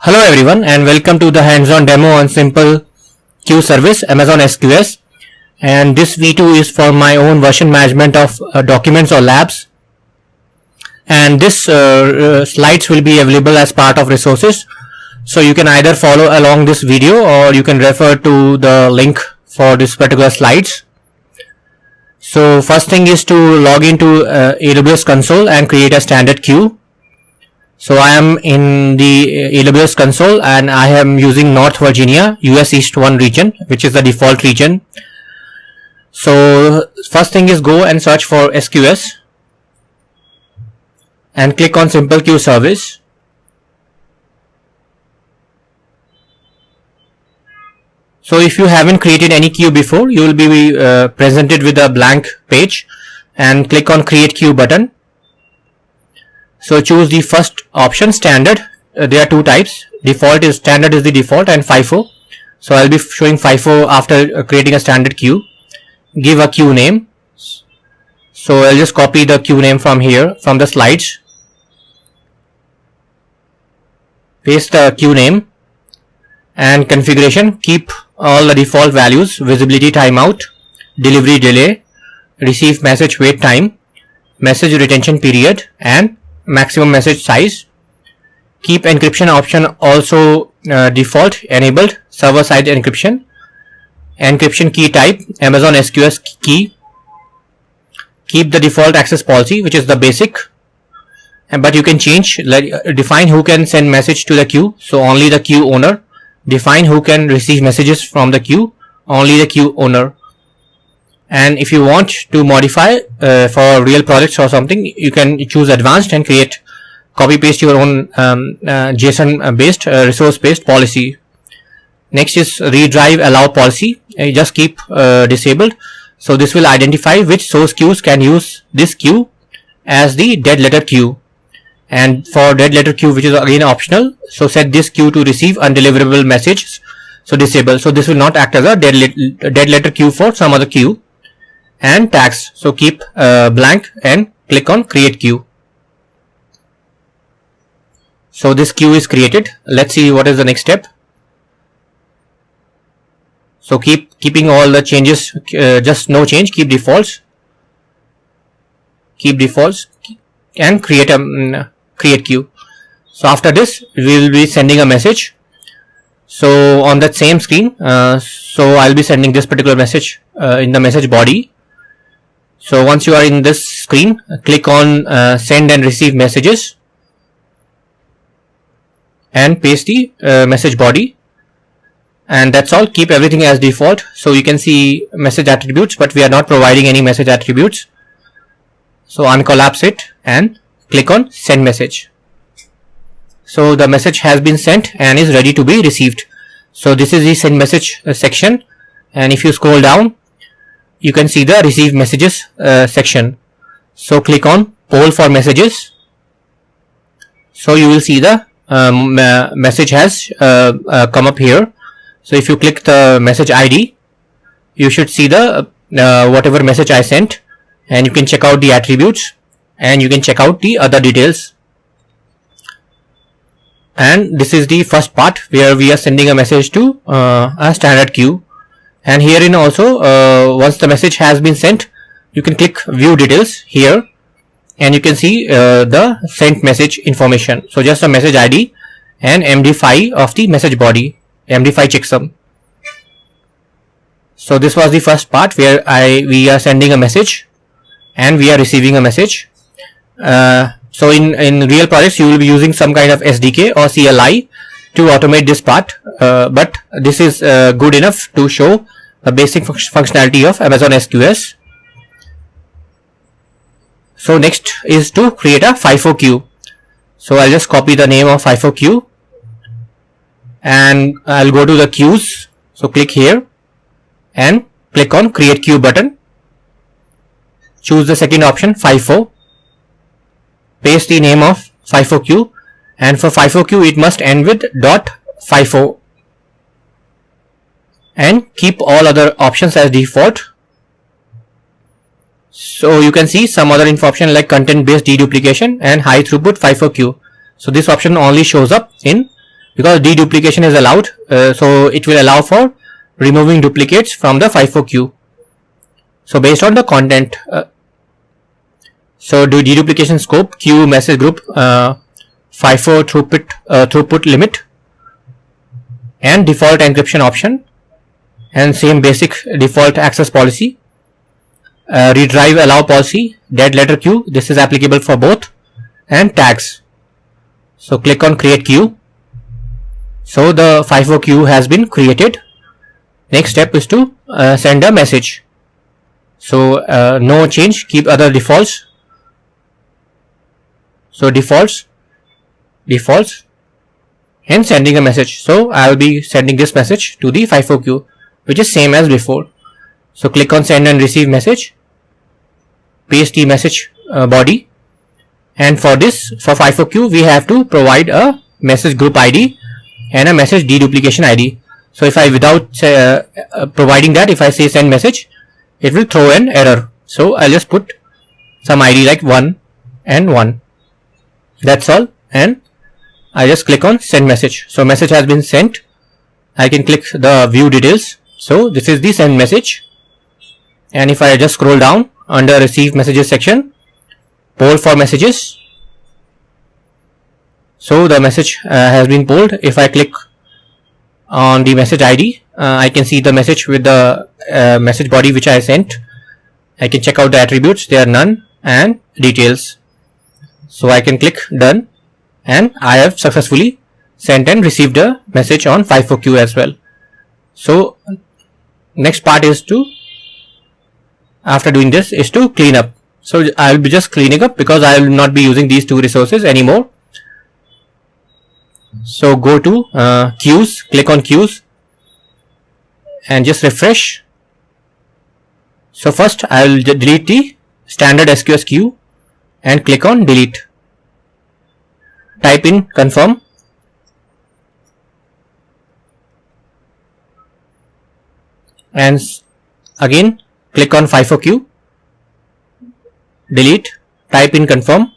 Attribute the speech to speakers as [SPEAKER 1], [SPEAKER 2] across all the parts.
[SPEAKER 1] Hello everyone and welcome to the hands-on demo on simple queue service Amazon SQS, and this V2 is for my own version management of documents or labs, and this slides will be available as part of resources, so you can either follow along this video or you can refer to the link for this particular slides. So first thing is to log into AWS console and create a standard queue. So I am in the AWS console and I am using North Virginia, US East 1 region, which is the default region. So first thing is go and search for SQS and click on simple queue service. So if you haven't created any queue before, you will be presented with a blank page, and click on create queue button. So choose the first option, standard. There are two types. Standard is the default, and FIFO. So I'll be showing FIFO after creating a standard queue. Give a queue name. So I'll just copy the queue name from here, from the slides. Paste the queue name and configuration. Keep all the default values: visibility timeout, delivery delay, receive message wait time, message retention period, and maximum message size. Keep encryption option also default enabled, server side encryption. Encryption key type Amazon SQS key. Keep the default access policy, which is the basic, but you can change. Define who can send message to the queue, so only the queue owner. Define who can receive messages from the queue, only the queue owner. And if you want to modify for real projects or something, you can choose advanced and copy paste your own JSON based resource based policy. Next is redrive allow policy. You just keep disabled. So this will identify which source queues can use this queue as the dead letter queue. And for dead letter queue, which is again optional, so set this queue to receive undeliverable messages. So disable. So this will not act as a dead letter queue for some other queue. And tags, so keep blank and click on create queue. So this queue is created. Let's see what is the next step. So keeping all the changes, just no change, keep defaults and create queue. So after this we will be sending a message. So on that same screen, so I'll be sending this particular message in the message body. So once you are in this screen, click on send and receive messages and paste the message body, and that's all. Keep everything as default. So you can see message attributes, but we are not providing any message attributes. So uncollapse it and click on send message. So the message has been sent and is ready to be received. So this is the send message section, and if you scroll down, you can see the receive messages section. So click on poll for messages. So you will see the message has come up here. So if you click the message ID, you should see the whatever message I sent, and you can check out the attributes and you can check out the other details. And this is the first part where we are sending a message to a standard queue. And herein also, once the message has been sent, you can click view details here, and you can see the sent message information. So just a message ID and MD5 of the message body, MD5 checksum. So this was the first part where we are sending a message and we are receiving a message. So in real projects, you will be using some kind of SDK or CLI to automate this part, but this is good enough to show the basic functionality of Amazon SQS. So next is to create a FIFO queue. So I'll just copy the name of FIFO queue and I'll go to the queues. So click here and click on create queue button. Choose the second option, FIFO. Paste the name of FIFO queue, and for FIFO queue it must end with .FIFO, and keep all other options as default. So you can see some other information like content based deduplication and high throughput FIFO queue. So this option only shows up in because deduplication is allowed, so it will allow for removing duplicates from the FIFO queue. So based on the content, so do deduplication scope, queue message group, FIFO throughput limit, and default encryption option, and same basic default access policy, redrive allow policy, dead letter queue, this is applicable for both, and tags. So click on create queue. So the FIFO queue has been created. Next step is to send a message. So no change, keep other defaults. So defaults, and sending a message. So I will be sending this message to the FIFO queue, which is same as before. So click on send and receive message, paste the message body, and for this, for FIFO queue, we have to provide a message group ID and a message deduplication ID. So if I, without providing that, if I say send message, it will throw an error. So I'll just put some ID like 1 and 1. That's all, and I just click on send message. So message has been sent. I can click the view details. So this is the send message, and if I just scroll down under receive messages section, poll for messages, so the message has been polled. If I click on the message ID, I can see the message with the message body which I sent. I can check out the attributes, they are none, and details. So I can click done, and I have successfully sent and received a message on FIFO queue as well. So next part is to, after doing this, is to clean up. So I will be just cleaning up because I will not be using these two resources anymore. So go to queues, click on queues, and just refresh. So first I will delete the standard SQS queue and click on delete. Type in confirm, and again click on FIFO queue, delete, type in confirm.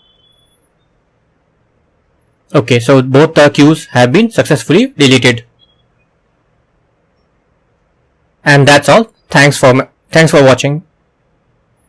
[SPEAKER 1] Okay, so both the queues have been successfully deleted. And that's all. Thanks for watching.